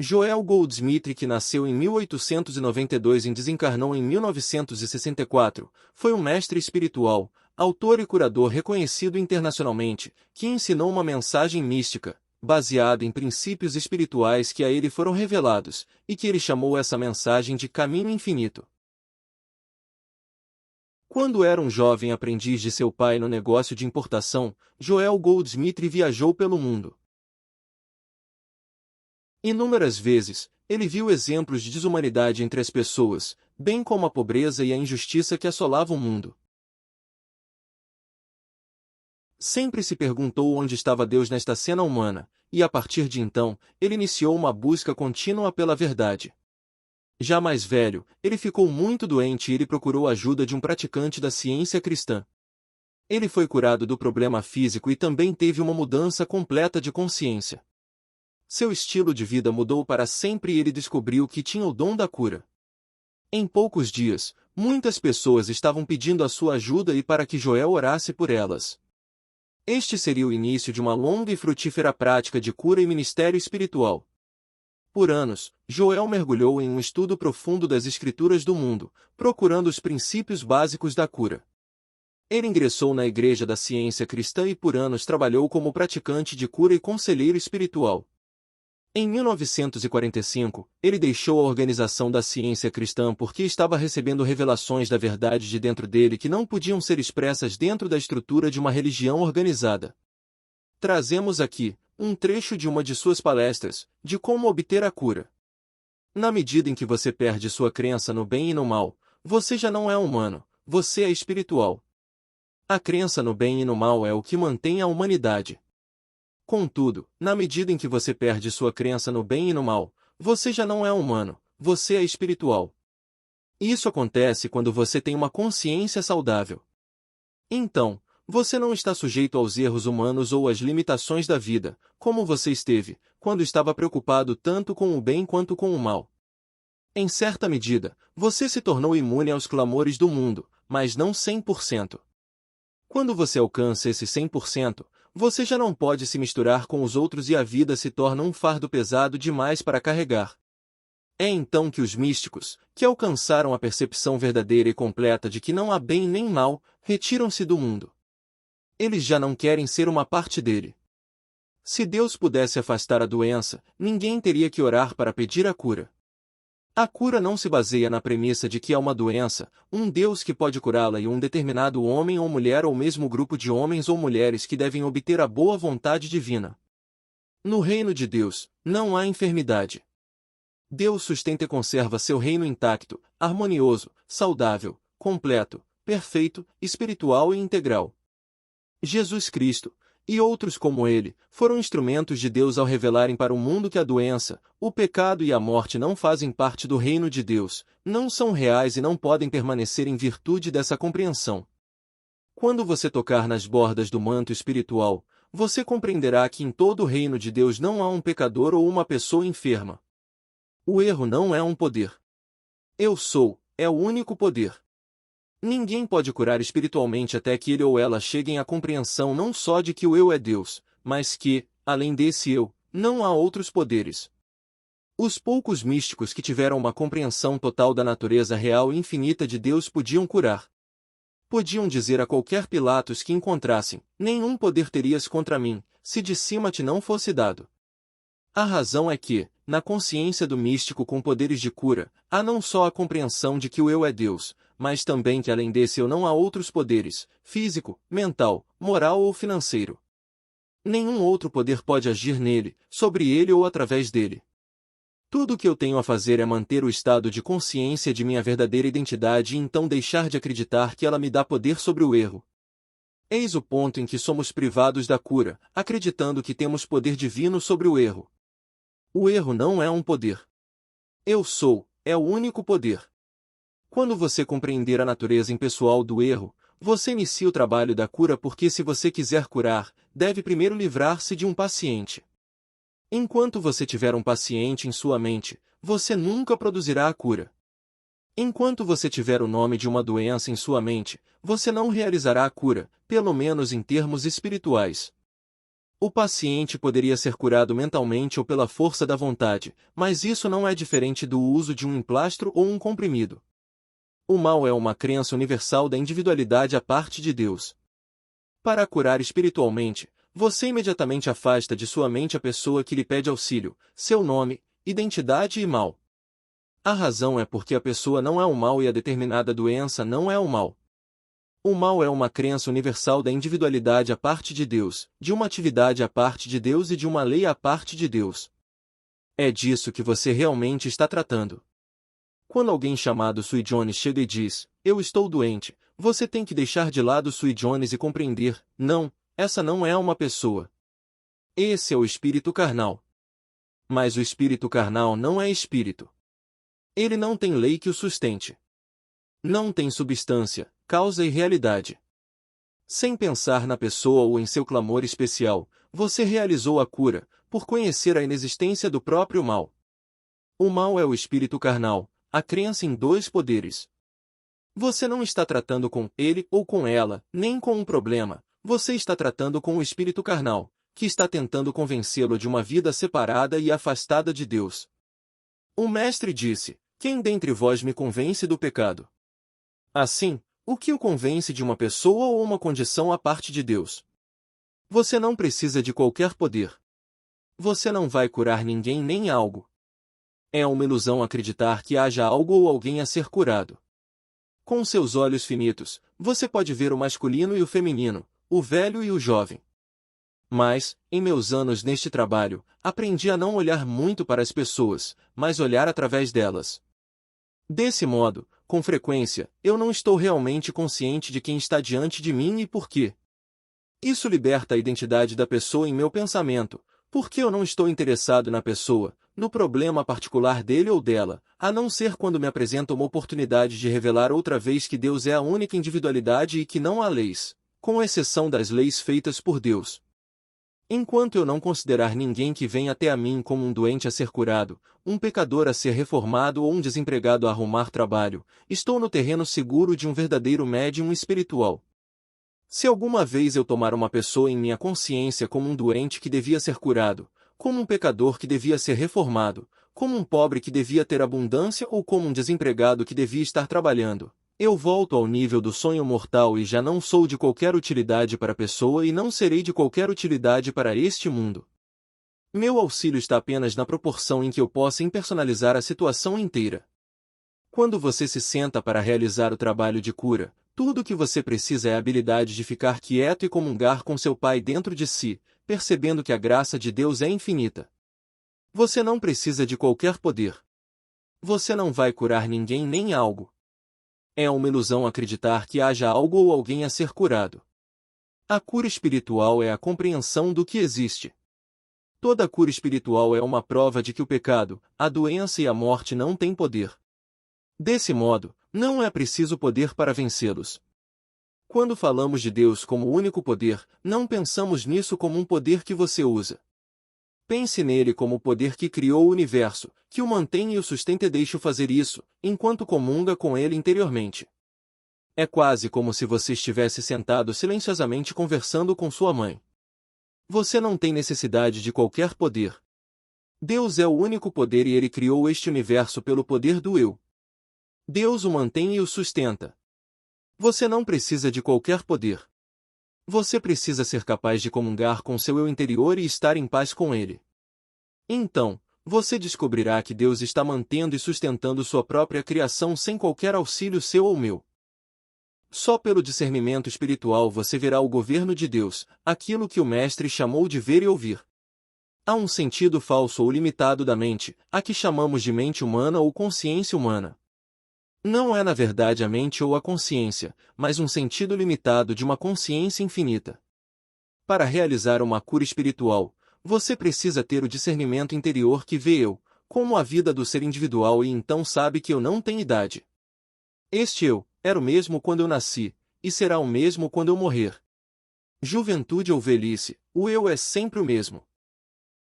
Joel Goldsmith, que nasceu em 1892 e desencarnou em 1964, foi um mestre espiritual, autor e curador reconhecido internacionalmente, que ensinou uma mensagem mística, baseada em princípios espirituais que a ele foram revelados, e que ele chamou essa mensagem de Caminho Infinito. Quando era um jovem aprendiz de seu pai no negócio de importação, Joel Goldsmith viajou pelo mundo. Inúmeras vezes, ele viu exemplos de desumanidade entre as pessoas, bem como a pobreza e a injustiça que assolavam o mundo. Sempre se perguntou onde estava Deus nesta cena humana, e a partir de então, ele iniciou uma busca contínua pela verdade. Já mais velho, ele ficou muito doente e ele procurou a ajuda de um praticante da ciência cristã. Ele foi curado do problema físico e também teve uma mudança completa de consciência. Seu estilo de vida mudou para sempre e ele descobriu que tinha o dom da cura. Em poucos dias, muitas pessoas estavam pedindo a sua ajuda e para que Joel orasse por elas. Este seria o início de uma longa e frutífera prática de cura e ministério espiritual. Por anos, Joel mergulhou em um estudo profundo das escrituras do mundo, procurando os princípios básicos da cura. Ele ingressou na Igreja da Ciência Cristã e por anos trabalhou como praticante de cura e conselheiro espiritual. Em 1945, ele deixou a Organização da Ciência Cristã porque estava recebendo revelações da verdade de dentro dele que não podiam ser expressas dentro da estrutura de uma religião organizada. Trazemos aqui um trecho de uma de suas palestras, de como obter a cura. Na medida em que você perde sua crença no bem e no mal, você já não é humano, você é espiritual. A crença no bem e no mal é o que mantém a humanidade. Contudo, na medida em que você perde sua crença no bem e no mal, você já não é humano, você é espiritual. Isso acontece quando você tem uma consciência saudável. Então, você não está sujeito aos erros humanos ou às limitações da vida, como você esteve, quando estava preocupado tanto com o bem quanto com o mal. Em certa medida, você se tornou imune aos clamores do mundo, mas não 100%. Quando você alcança esse 100%, você já não pode se misturar com os outros e a vida se torna um fardo pesado demais para carregar. É então que os místicos, que alcançaram a percepção verdadeira e completa de que não há bem nem mal, retiram-se do mundo. Eles já não querem ser uma parte dele. Se Deus pudesse afastar a doença, ninguém teria que orar para pedir a cura. A cura não se baseia na premissa de que há uma doença, um Deus que pode curá-la e um determinado homem ou mulher ou mesmo grupo de homens ou mulheres que devem obter a boa vontade divina. No reino de Deus, não há enfermidade. Deus sustenta e conserva seu reino intacto, harmonioso, saudável, completo, perfeito, espiritual e integral. Jesus Cristo, e outros como ele, foram instrumentos de Deus ao revelarem para o mundo que a doença, o pecado e a morte não fazem parte do reino de Deus, não são reais e não podem permanecer em virtude dessa compreensão. Quando você tocar nas bordas do manto espiritual, você compreenderá que em todo o reino de Deus não há um pecador ou uma pessoa enferma. O erro não é um poder. Eu sou, é o único poder. Ninguém pode curar espiritualmente até que ele ou ela cheguem à compreensão não só de que o eu é Deus, mas que, além desse eu, não há outros poderes. Os poucos místicos que tiveram uma compreensão total da natureza real e infinita de Deus podiam curar. Podiam dizer a qualquer Pilatos que encontrassem: nenhum poder terias contra mim, se de cima te não fosse dado. A razão é que, na consciência do místico com poderes de cura, há não só a compreensão de que o eu é Deus, mas também que além desse eu não há outros poderes, físico, mental, moral ou financeiro. Nenhum outro poder pode agir nele, sobre ele ou através dele. Tudo o que eu tenho a fazer é manter o estado de consciência de minha verdadeira identidade e então deixar de acreditar que ela me dá poder sobre o erro. Eis o ponto em que somos privados da cura, acreditando que temos poder divino sobre o erro. O erro não é um poder. Eu sou, é o único poder. Quando você compreender a natureza impessoal do erro, você inicia o trabalho da cura porque se você quiser curar, deve primeiro livrar-se de um paciente. Enquanto você tiver um paciente em sua mente, você nunca produzirá a cura. Enquanto você tiver o nome de uma doença em sua mente, você não realizará a cura, pelo menos em termos espirituais. O paciente poderia ser curado mentalmente ou pela força da vontade, mas isso não é diferente do uso de um emplastro ou um comprimido. O mal é uma crença universal da individualidade à parte de Deus. Para curar espiritualmente, você imediatamente afasta de sua mente a pessoa que lhe pede auxílio, seu nome, identidade e mal. A razão é porque a pessoa não é o mal e a determinada doença não é o mal. O mal é uma crença universal da individualidade à parte de Deus, de uma atividade à parte de Deus e de uma lei à parte de Deus. É disso que você realmente está tratando. Quando alguém chamado Sui Jones chega e diz, eu estou doente, você tem que deixar de lado Sui Jones e compreender, não, essa não é uma pessoa. Esse é o espírito carnal. Mas o espírito carnal não é espírito. Ele não tem lei que o sustente. Não tem substância, causa e realidade. Sem pensar na pessoa ou em seu clamor especial, você realizou a cura, por conhecer a inexistência do próprio mal. O mal é o espírito carnal, a crença em dois poderes. Você não está tratando com ele ou com ela, nem com um problema, você está tratando com o espírito carnal, que está tentando convencê-lo de uma vida separada e afastada de Deus. O mestre disse, quem dentre vós me convence do pecado? Assim, o que o convence de uma pessoa ou uma condição à parte de Deus? Você não precisa de qualquer poder. Você não vai curar ninguém nem algo. É uma ilusão acreditar que haja algo ou alguém a ser curado. Com seus olhos finitos, você pode ver o masculino e o feminino, o velho e o jovem. Mas, em meus anos neste trabalho, aprendi a não olhar muito para as pessoas, mas olhar através delas. Desse modo, com frequência, eu não estou realmente consciente de quem está diante de mim e por quê. Isso liberta a identidade da pessoa em meu pensamento, porque eu não estou interessado na pessoa, no problema particular dele ou dela, a não ser quando me apresenta uma oportunidade de revelar outra vez que Deus é a única individualidade e que não há leis, com exceção das leis feitas por Deus. Enquanto eu não considerar ninguém que vem até a mim como um doente a ser curado, um pecador a ser reformado ou um desempregado a arrumar trabalho, estou no terreno seguro de um verdadeiro médium espiritual. Se alguma vez eu tomar uma pessoa em minha consciência como um doente que devia ser curado, como um pecador que devia ser reformado, como um pobre que devia ter abundância ou como um desempregado que devia estar trabalhando, eu volto ao nível do sonho mortal e já não sou de qualquer utilidade para a pessoa e não serei de qualquer utilidade para este mundo. Meu auxílio está apenas na proporção em que eu possa impersonalizar a situação inteira. Quando você se senta para realizar o trabalho de cura, tudo o que você precisa é a habilidade de ficar quieto e comungar com seu Pai dentro de si, percebendo que a graça de Deus é infinita. Você não precisa de qualquer poder. Você não vai curar ninguém nem algo. É uma ilusão acreditar que haja algo ou alguém a ser curado. A cura espiritual é a compreensão do que existe. Toda cura espiritual é uma prova de que o pecado, a doença e a morte não têm poder. Desse modo, não é preciso poder para vencê-los. Quando falamos de Deus como único poder, não pensamos nisso como um poder que você usa. Pense nele como o poder que criou o universo, que o mantém e o sustenta e deixa-o fazer isso, enquanto comunga com ele interiormente. É quase como se você estivesse sentado silenciosamente conversando com sua mãe. Você não tem necessidade de qualquer poder. Deus é o único poder e ele criou este universo pelo poder do eu. Deus o mantém e o sustenta. Você não precisa de qualquer poder. Você precisa ser capaz de comungar com seu eu interior e estar em paz com ele. Então, você descobrirá que Deus está mantendo e sustentando sua própria criação sem qualquer auxílio seu ou meu. Só pelo discernimento espiritual você verá o governo de Deus, aquilo que o Mestre chamou de ver e ouvir. Há um sentido falso ou limitado da mente, a que chamamos de mente humana ou consciência humana. Não é na verdade a mente ou a consciência, mas um sentido limitado de uma consciência infinita. Para realizar uma cura espiritual, você precisa ter o discernimento interior que vê eu, como a vida do ser individual e então sabe que eu não tenho idade. Este eu, era o mesmo quando eu nasci, e será o mesmo quando eu morrer. Juventude ou velhice, o eu é sempre o mesmo.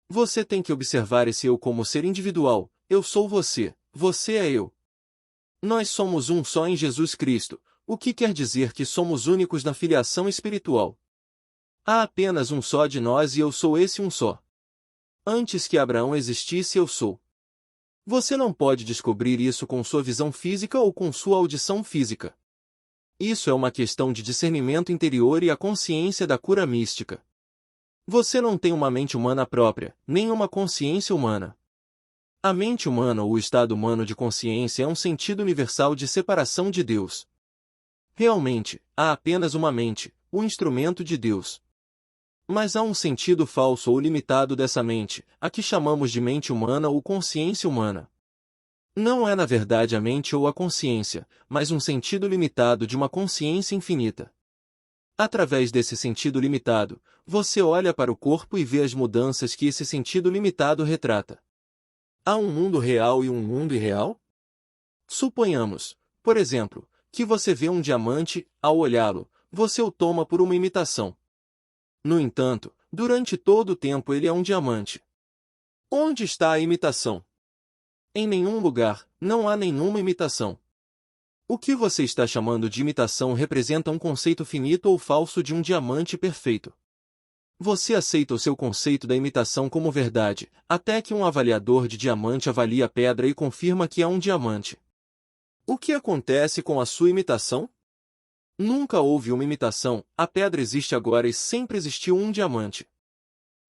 Você tem que observar esse eu como ser individual, eu sou você, você é eu. Nós somos um só em Jesus Cristo, o que quer dizer que somos únicos na filiação espiritual. Há apenas um só de nós e eu sou esse um só. Antes que Abraão existisse, eu sou. Você não pode descobrir isso com sua visão física ou com sua audição física. Isso é uma questão de discernimento interior e a consciência da cura mística. Você não tem uma mente humana própria, nem uma consciência humana. A mente humana ou o estado humano de consciência é um sentido universal de separação de Deus. Realmente, há apenas uma mente, o instrumento de Deus. Mas há um sentido falso ou limitado dessa mente, a que chamamos de mente humana ou consciência humana. Não é na verdade a mente ou a consciência, mas um sentido limitado de uma consciência infinita. Através desse sentido limitado, você olha para o corpo e vê as mudanças que esse sentido limitado retrata. Há um mundo real e um mundo irreal? Suponhamos, por exemplo, que você vê um diamante, ao olhá-lo, você o toma por uma imitação. No entanto, durante todo o tempo ele é um diamante. Onde está a imitação? Em nenhum lugar, não há nenhuma imitação. O que você está chamando de imitação representa um conceito finito ou falso de um diamante perfeito. Você aceita o seu conceito da imitação como verdade, até que um avaliador de diamante avalie a pedra e confirma que é um diamante. O que acontece com a sua imitação? Nunca houve uma imitação, a pedra existe agora e sempre existiu um diamante.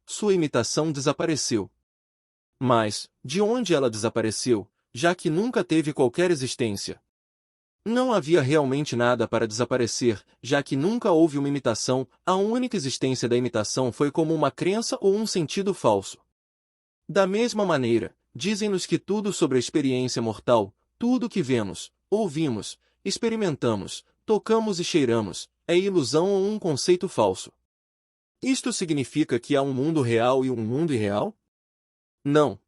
Sua imitação desapareceu. Mas, de onde ela desapareceu, já que nunca teve qualquer existência? Não havia realmente nada para desaparecer, já que nunca houve uma imitação, a única existência da imitação foi como uma crença ou um sentido falso. Da mesma maneira, dizem-nos que tudo sobre a experiência mortal, tudo que vemos, ouvimos, experimentamos, tocamos e cheiramos, é ilusão ou um conceito falso. Isto significa que há um mundo real e um mundo irreal? Não.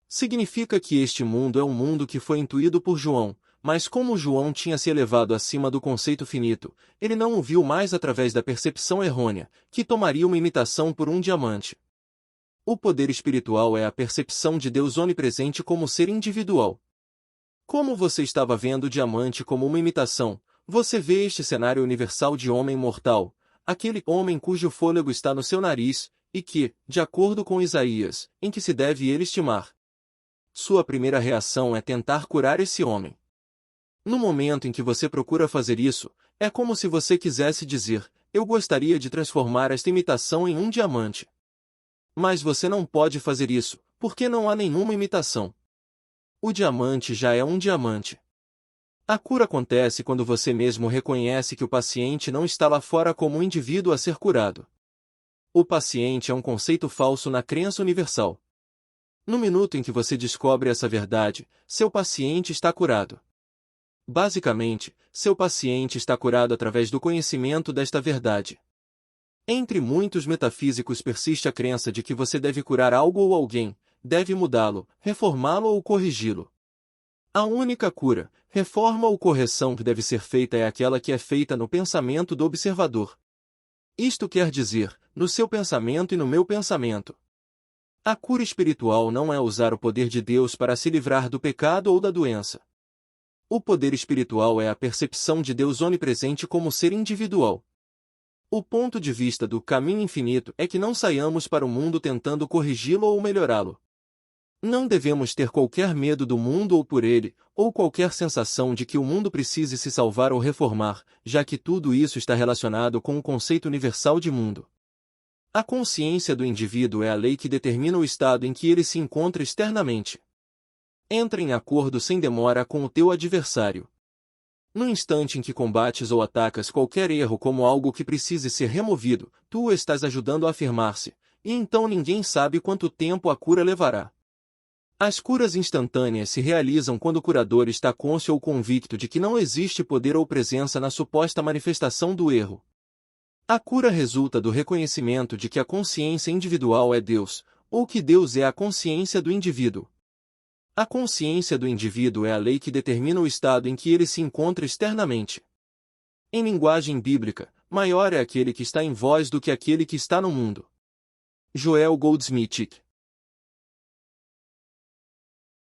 Significa que este mundo é um mundo que foi intuído por João, mas como João tinha se elevado acima do conceito finito, ele não o viu mais através da percepção errônea, que tomaria uma imitação por um diamante. O poder espiritual é a percepção de Deus onipresente como ser individual. Como você estava vendo o diamante como uma imitação, você vê este cenário universal de homem mortal, aquele homem cujo fôlego está no seu nariz, e que, de acordo com Isaías, em que se deve ele estimar. Sua primeira reação é tentar curar esse homem. No momento em que você procura fazer isso, é como se você quisesse dizer, eu gostaria de transformar esta imitação em um diamante. Mas você não pode fazer isso, porque não há nenhuma imitação. O diamante já é um diamante. A cura acontece quando você mesmo reconhece que o paciente não está lá fora como um indivíduo a ser curado. O paciente é um conceito falso na crença universal. No minuto em que você descobre essa verdade, seu paciente está curado. Basicamente, seu paciente está curado através do conhecimento desta verdade. Entre muitos metafísicos persiste a crença de que você deve curar algo ou alguém, deve mudá-lo, reformá-lo ou corrigi-lo. A única cura, reforma ou correção que deve ser feita é aquela que é feita no pensamento do observador. Isto quer dizer, no seu pensamento e no meu pensamento. A cura espiritual não é usar o poder de Deus para se livrar do pecado ou da doença. O poder espiritual é a percepção de Deus onipresente como ser individual. O ponto de vista do caminho infinito é que não saiamos para o mundo tentando corrigi-lo ou melhorá-lo. Não devemos ter qualquer medo do mundo ou por ele, ou qualquer sensação de que o mundo precise se salvar ou reformar, já que tudo isso está relacionado com o conceito universal de mundo. A consciência do indivíduo é a lei que determina o estado em que ele se encontra externamente. Entra em acordo sem demora com o teu adversário. No instante em que combates ou atacas qualquer erro como algo que precise ser removido, tu o estás ajudando a afirmar-se, e então ninguém sabe quanto tempo a cura levará. As curas instantâneas se realizam quando o curador está consciente ou convicto de que não existe poder ou presença na suposta manifestação do erro. A cura resulta do reconhecimento de que a consciência individual é Deus, ou que Deus é a consciência do indivíduo. A consciência do indivíduo é a lei que determina o estado em que ele se encontra externamente. Em linguagem bíblica, maior é aquele que está em vós do que aquele que está no mundo. Joel Goldsmith.